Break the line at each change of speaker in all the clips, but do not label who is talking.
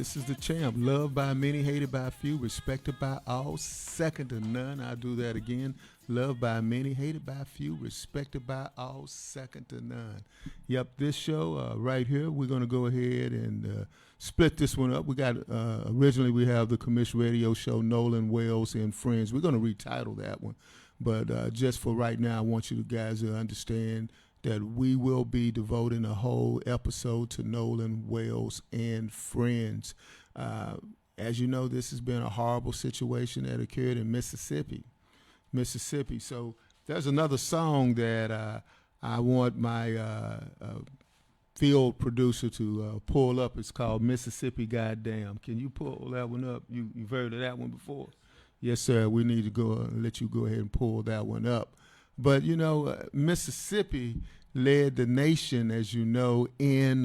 This is the champ. Loved by many, hated by few, respected by all, second to none. I'll do that again. Loved by many, hated by few, respected by all, second to none. Yep, this show right here, we're going to go ahead and split this one up. We got, originally we have the commercial radio show, Nolan, Wells, and Friends. We're going to retitle that one. But just for right now, I want you guys to understand that we will be devoting a whole episode to Nolan, Wells, and Friends. As you know, this has been a horrible situation that occurred in Mississippi. So there's another song that I want my field producer to pull up. It's called Mississippi Goddamn. Can you pull that one up? You've heard of that one before? Yes, sir. We need to go let you go ahead and pull that one up. But, you know, Mississippi led the nation, as you know, in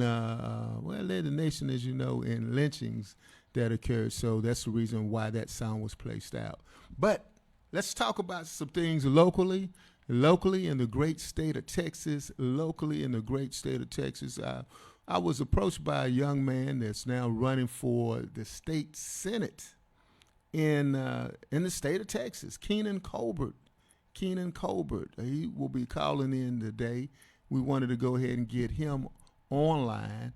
lynchings that occurred. So that's the reason why that song was placed out. But let's talk about some things locally in the great state of Texas. I was approached by a young man that's now running for the state Senate in the state of Texas, Keenan Colbert. He will be calling in today. We wanted to go ahead and get him online,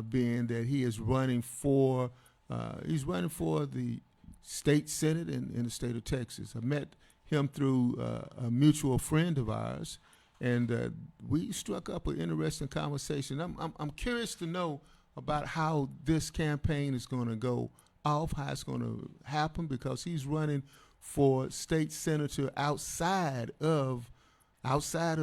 being that he is running for the state senate in the state of Texas. I met him through a mutual friend of ours, and we struck up an interesting conversation. I'm curious to know about how this campaign is going to go off, how it's going to happen, because he's running for state senator outside of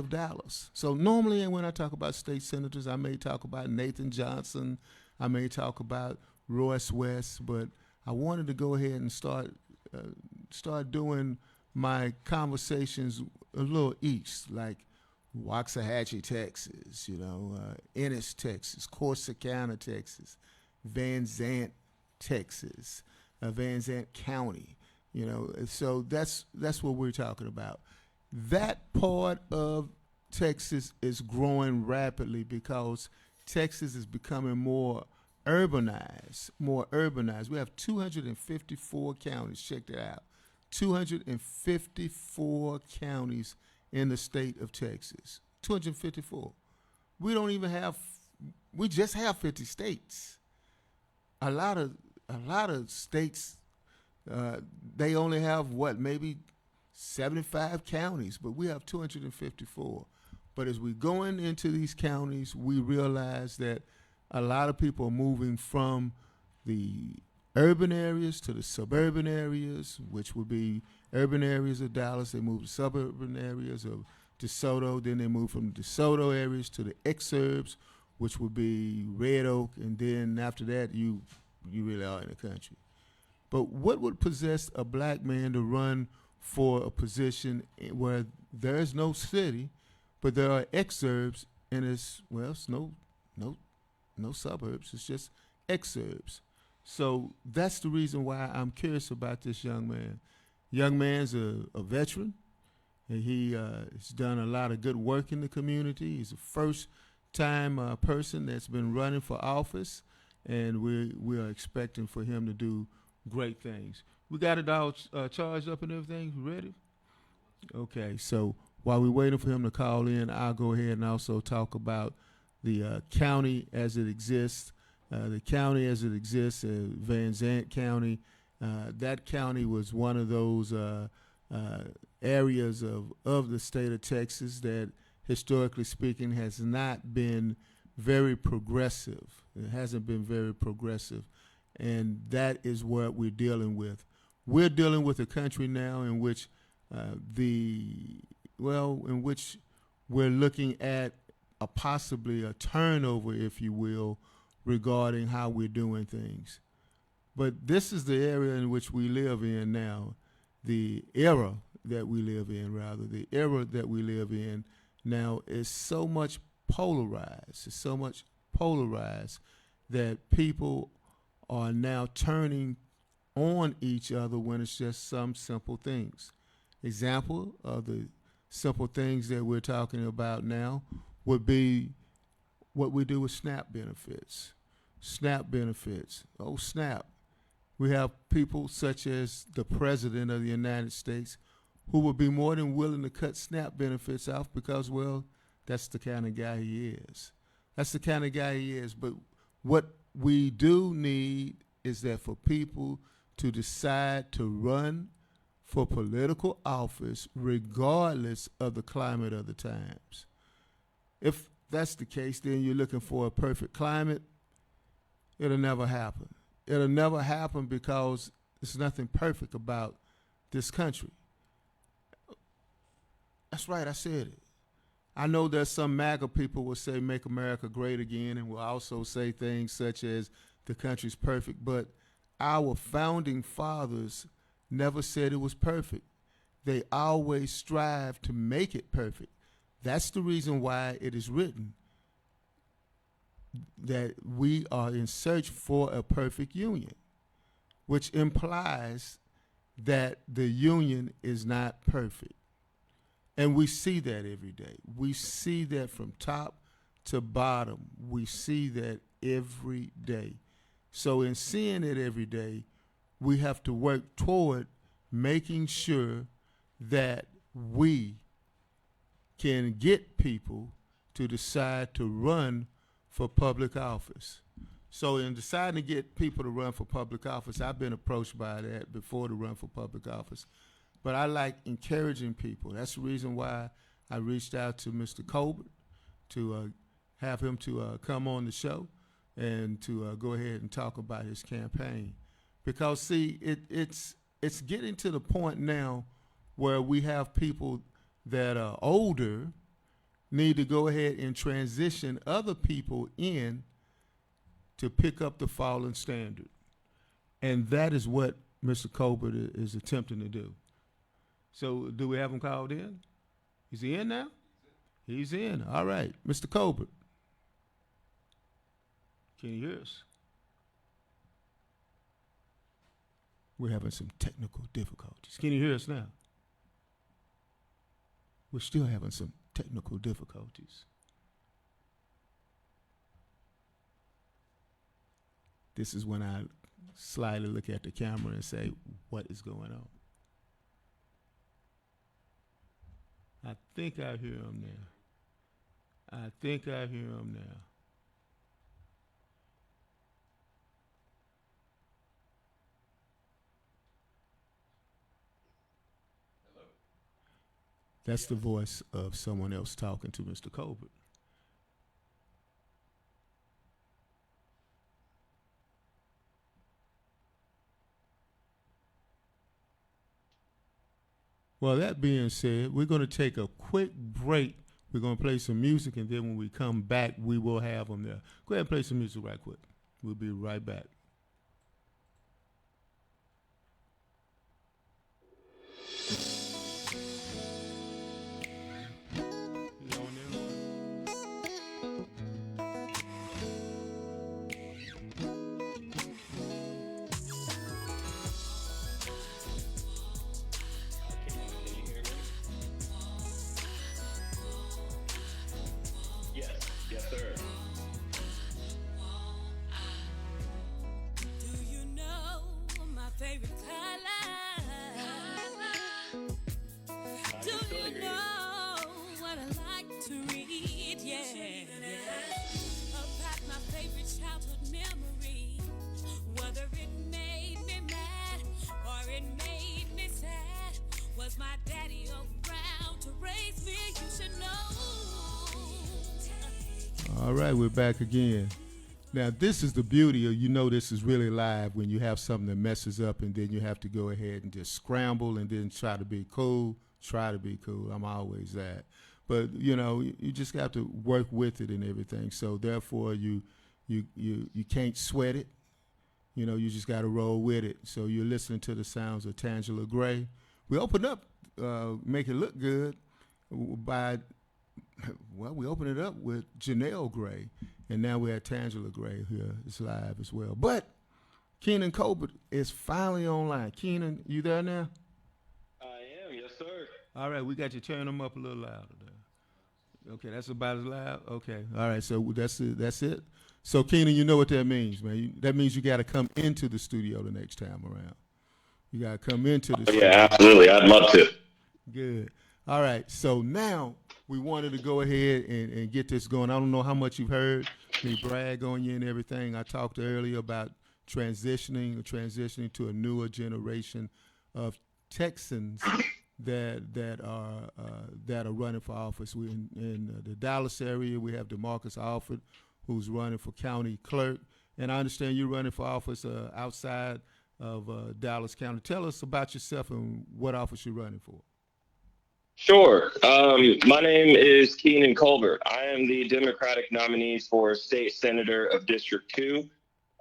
Dallas. So normally when I talk about state senators, I may talk about Nathan Johnson, I may talk about Royce West, but I wanted to go ahead and start doing my conversations a little east, like Waxahachie, Texas, Ennis, Texas, Corsicana, Texas, Van Zant, Texas, Van Zant County. So that's what we're talking about. That part of Texas is growing rapidly because Texas is becoming more urbanized. We have 254 counties. Check that out. 254 counties in the state of Texas. 254. We just have 50 states. A lot of states, they only have maybe 75 counties, but we have 254. But as we're going into these counties, we realize that a lot of people are moving from the urban areas to the suburban areas, which would be urban areas of Dallas. They move to suburban areas of DeSoto. Then they move from the DeSoto areas to the exurbs, which would be Red Oak. And then after that, you really are in the country. But what would possess a black man to run for a position where there is no city, but there are exurbs, and it's no suburbs. It's just exurbs. So that's the reason why I'm curious about this young man. Young man's a veteran, and he has done a lot of good work in the community. He's a first-time person that's been running for office, and we are expecting for him to do great things. We got it all charged up and everything. Ready? Okay, so while we're waiting for him to call in, I'll go ahead and also talk about the county as it exists. The county as it exists, Van Zant County, that county was one of those areas of the state of Texas that, historically speaking, has not been very progressive. It hasn't been very progressive. And that is what we're dealing with. We're dealing with a country now in which we're looking at possibly a turnover, if you will, regarding how we're doing things. But this is the area in which we live in now, the era that we live in now is so much polarized. It's so much polarized that people are now turning on each other when it's just some simple things. Example of the simple things that we're talking about now would be what we do with SNAP benefits. SNAP benefits. Oh, snap. We have people such as the President of the United States who would be more than willing to cut SNAP benefits off because, well, that's the kind of guy he is. That's the kind of guy he is. But what we do need is that for people to decide to run for political office regardless of the climate of the times. If that's the case, then you're looking for a perfect climate. It'll never happen. It'll never happen because there's nothing perfect about this country. That's right, I said it. I know there's some MAGA people will say make America great again and will also say things such as the country's perfect, but our founding fathers never said it was perfect. They always strive to make it perfect. That's the reason why it is written that we are in search for a perfect union, which implies that the union is not perfect. And we see that every day. We see that from top to bottom. We see that every day. So in seeing it every day, we have to work toward making sure that we can get people to decide to run for public office. So in deciding to get people to run for public office, I've been approached by that before to run for public office. But I like encouraging people. That's the reason why I reached out to Mr. Colbert to have him to come on the show and to go ahead and talk about his campaign. Because, see, it's getting to the point now where we have people that are older need to go ahead and transition other people in to pick up the fallen standard. And that is what Mr. Colbert is attempting to do. So do we have him called in? Is he in now? He's in. All right. Mr. Colbert. Can you hear us? We're having some technical difficulties. Can you hear us now? We're still having some technical difficulties. This is when I slyly look at the camera and say, what is going on? I think I hear him now. I think I hear him now.
Hello?
That's the voice of someone else talking to Mr. Colbert. Well, that being said, we're going to take a quick break. We're going to play some music, and then when we come back, we will have them there. Go ahead and play some music right quick. We'll be right back. You on there?
Yes, sir.
Do you know my favorite color? Do you know what I like to read? Yeah. About my favorite childhood memory. Whether it made me mad or it made me sad. Was my daddy around to raise me? You should know.
All right, we're back again. Now, this is the beauty of, this is really live when you have something that messes up and then you have to go ahead and just scramble and then try to be cool. Try to be cool. I'm always that. But, you just have to work with it and everything. So, therefore, you can't sweat it. You just got to roll with it. So, you're listening to the sounds of Tangela Gray. We opened up, make it look good, we opened it up with Janelle Gray, and now we have Tangela Gray here. It's live as well. But Keenan Colbert is finally online. Keenan, you there now?
I am, yes, sir.
All right, we got you turn them up a little louder there. Okay, that's about as loud? Okay, all right, so that's it. So, Keenan, you know what that means, man. That means you got to come into the studio the next time around. You got to come into the
Yeah,
studio.
absolutely. I'd love to.
Good. All right. So now we wanted to go ahead and get this going. I don't know how much you've heard me brag on you and everything. I talked earlier about transitioning to a newer generation of Texans that are running for office. We in the Dallas area. We have DeMarcus Alford, who's running for county clerk, and I understand you're running for office outside of Dallas County. Tell us about yourself and what office you're running for.
Sure. My name is Keenan Colbert. I am the Democratic nominee for State Senator of District 2.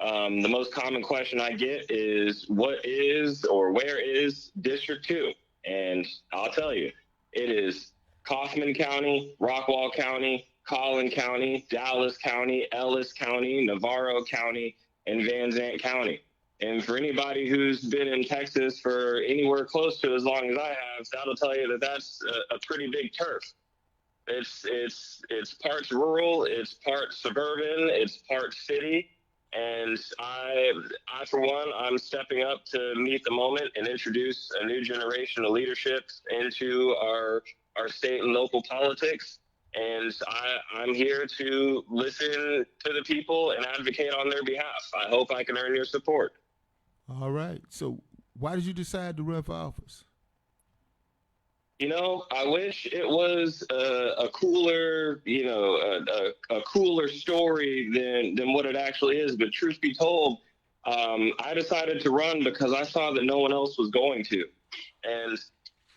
The most common question I get is, what is or where is District 2? And I'll tell you, it is Kaufman County, Rockwall County, Collin County, Dallas County, Ellis County, Navarro County, and Van Zant County. And for anybody who's been in Texas for anywhere close to as long as I have, that'll tell you that that's a pretty big turf. It's parts rural, it's part suburban, it's part city, and I for one, I'm stepping up to meet the moment and introduce a new generation of leadership into our state and local politics. And I'm here to listen to the people and advocate on their behalf. I hope I can earn your support.
All right. So why did you decide to run for office?
You know, I wish it was a cooler, a cooler story than what it actually is. But truth be told, I decided to run because I saw that no one else was going to. And,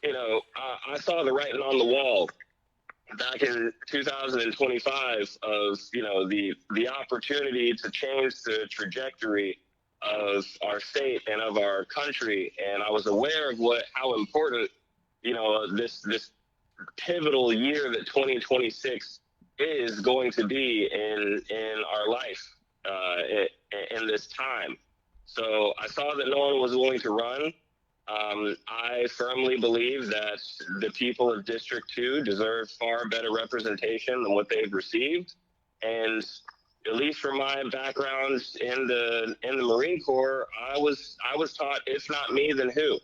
I saw the writing on the wall back in 2025 of, the opportunity to change the trajectory of our state and of our country. And I was aware of how important, this pivotal year that 2026 is going to be in our life in this time. So I saw that no one was willing to run. I firmly believe that the people of District 2 deserve far better representation than what they've received. And at least from my background in the Marine Corps, I was taught, if not me, then who?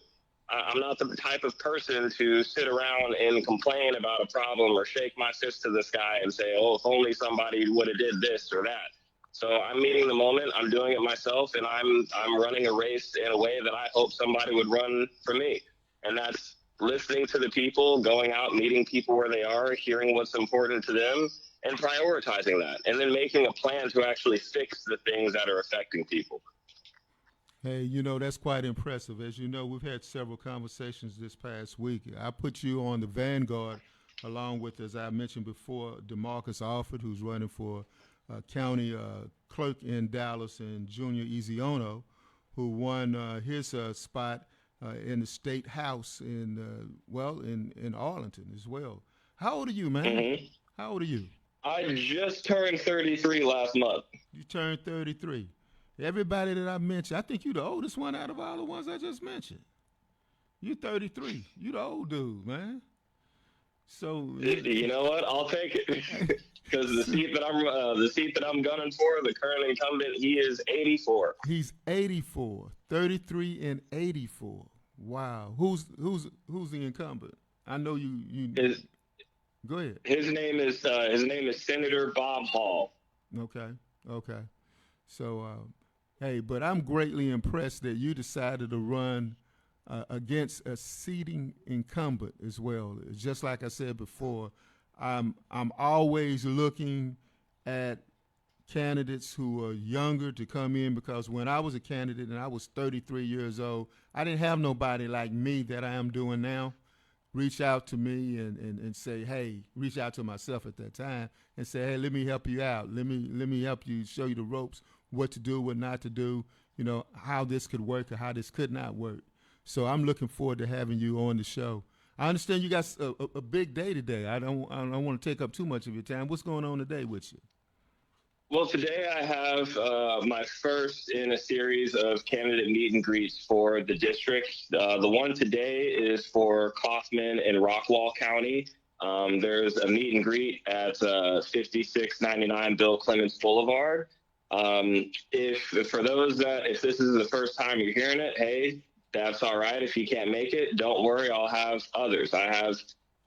I'm not the type of person to sit around and complain about a problem or shake my fist to the sky and say, oh, if only somebody would have did this or that. So I'm meeting the moment. I'm doing it myself, and I'm running a race in a way that I hope somebody would run for me. And that's listening to the people, going out, meeting people where they are, hearing what's important to them, and prioritizing that, and then making a plan to actually fix the things that are affecting people.
Hey, that's quite impressive. As you know, we've had several conversations this past week. I put you on the vanguard along with, as I mentioned before, DeMarcus Alford, who's running for county clerk in Dallas, and Junior Ezeono, who won his spot in the state house in Arlington as well. How old are you, man?
Mm-hmm.
How old are you?
I just turned 33 last month.
You turned 33. Everybody that I mentioned, I think you're the oldest one out of all the ones I just mentioned. You're 33. You the old dude, man. So
you know what? I'll take it because the seat that I'm gunning for, the current incumbent, he is 84.
He's 84, 33 and 84. Wow. Who's the incumbent? I know you. Go ahead.
His name is Senator Bob Hall.
Okay. So, hey, but I'm greatly impressed that you decided to run against a seating incumbent as well. Just like I said before, I'm always looking at candidates who are younger to come in, because when I was a candidate and I was 33 years old, I didn't have nobody like me that I am doing now reach out to me and say, hey, reach out to myself at that time and say, hey, let me help you out. Let me help you, show you the ropes, what to do, what not to do, how this could work or how this could not work. So I'm looking forward to having you on the show. I understand you got a big day today. I don't want to take up too much of your time. What's going on today with you?
Well, today I have my first in a series of candidate meet and greets for the district. The one today is for Kaufman and Rockwall County. There's a meet and greet at 5699 Bill Clements Boulevard. If for those that, if this is the first time you're hearing it, hey, that's all right. If you can't make it, don't worry. I'll have others. I have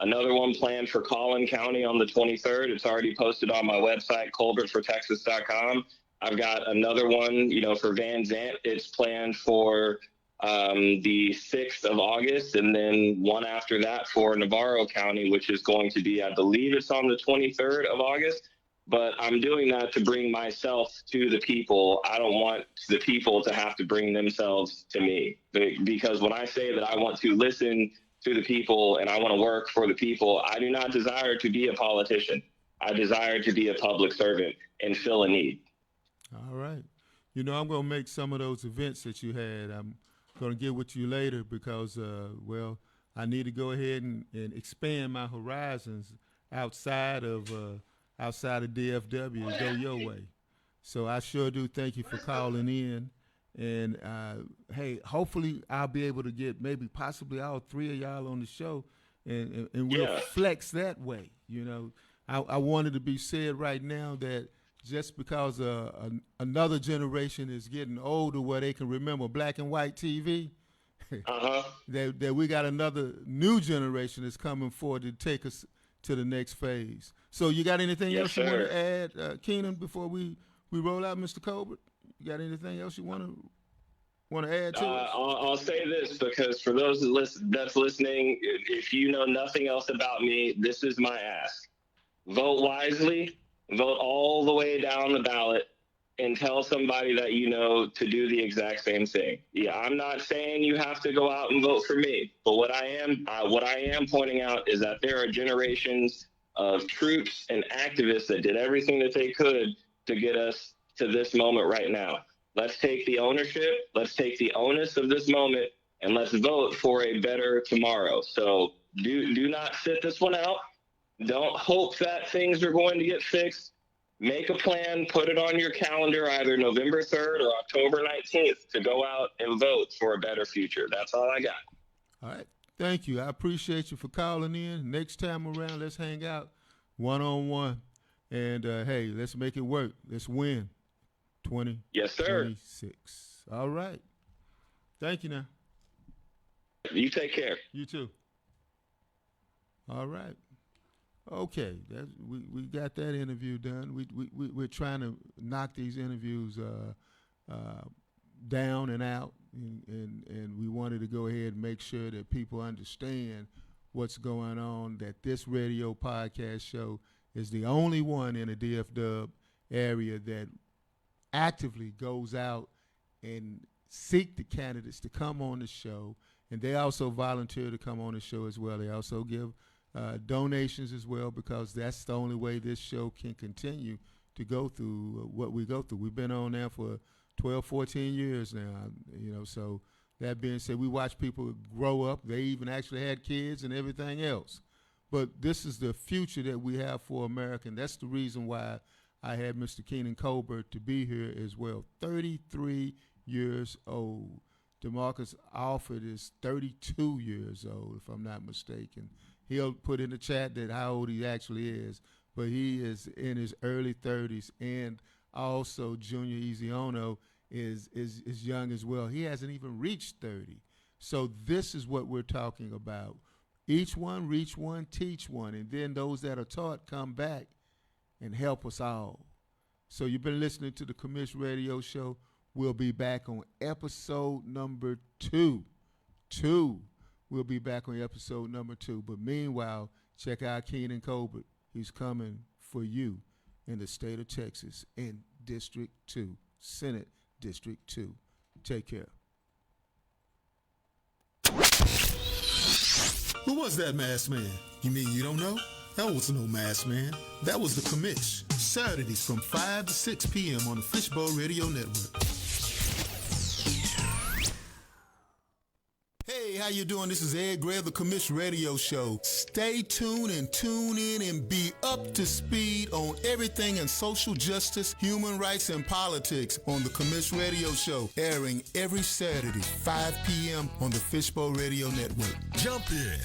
another one planned for Collin County on the 23rd. It's already posted on my website, colbertfortexas.com. I've got another one, for Van Zant. It's planned for the 6th of August, and then one after that for Navarro County, which is going to be, I believe it's on the 23rd of August. But I'm doing that to bring myself to the people. I don't want the people to have to bring themselves to me. Because when I say that I want to listen to the people and I want to work for the people, I do not desire to be a politician. I desire to be a public servant and fill a need.
All right. I'm going to make some of those events that you had. I'm going to get with you later because, I need to go ahead and expand my horizons outside of DFW and go your way. So I sure do thank you for calling in. And, hey, hopefully I'll be able to get maybe possibly all three of y'all on the show and we'll flex that way. I wanted to be said right now that just because another generation is getting older where they can remember black and white TV, that we got another new generation that's coming forward to take us to the next phase. So you got anything else you want to add, Keenan, before we roll out, Mr. Colbert? You got anything else you want to add to it?
I'll say this, because for those that's listening, if you know nothing else about me, this is my ask. Vote wisely, vote all the way down the ballot, and tell somebody that you know to do the exact same thing. Yeah, I'm not saying you have to go out and vote for me, but what I am pointing out is that there are generations of troops and activists that did everything that they could to get us to this moment right now. Let's take the ownership, let's take the onus of this moment, and let's vote for a better tomorrow. So do not sit this one out. Don't hope that things are going to get fixed. Make a plan, put it on your calendar, either November 3rd or October 19th, to go out and vote for a better future. That's all I got.
All right. Thank you. I appreciate you for calling in. Next time around, let's hang out one-on-one. And, hey, let's make it work. Let's win 2026.
Yes, sir.
All right. Thank you now.
You take care.
You too. All right. Okay, we got that interview done. We're trying to knock these interviews down and out, and we wanted to go ahead and make sure that people understand what's going on, that this radio podcast show is the only one in the DFW area that actively goes out and seek the candidates to come on the show, and they also volunteer to come on the show as well. They also give donations as well, because that's the only way this show can continue to go through what we go through. We've been on there for 12, 14 years now, so that being said, we watch people grow up. They even actually had kids and everything else. But this is the future that we have for America, and that's the reason why I had Mr. Keenan Colbert to be here as well. 33 years old. DeMarcus Alford is 32 years old, if I'm not mistaken. He'll put in the chat that how old he actually is, but he is in his early 30s, and also Junior Ezeono is young as well. He hasn't even reached 30. So this is what we're talking about. Each one, reach one, teach one, and then those that are taught come back and help us all. So you've been listening to the Commish Radio Show. We'll be back on episode number 2. We'll be back on episode number 2. But meanwhile, check out Keenan Colbert. He's coming for you in the state of Texas in District 2, Senate District 2. Take care.
Who was that masked man? You mean you don't know? That was no masked man. That was the Commish. Saturdays from 5 to 6 p.m. on the Fishbowl Radio Network. Hey, how you doing? This is Ed Gray of the Commish Radio Show. Stay tuned and tune in and be up to speed on everything in social justice, human rights, and politics on the Commish Radio Show, airing every Saturday, 5 p.m. on the Fishbowl Radio Network. Jump in.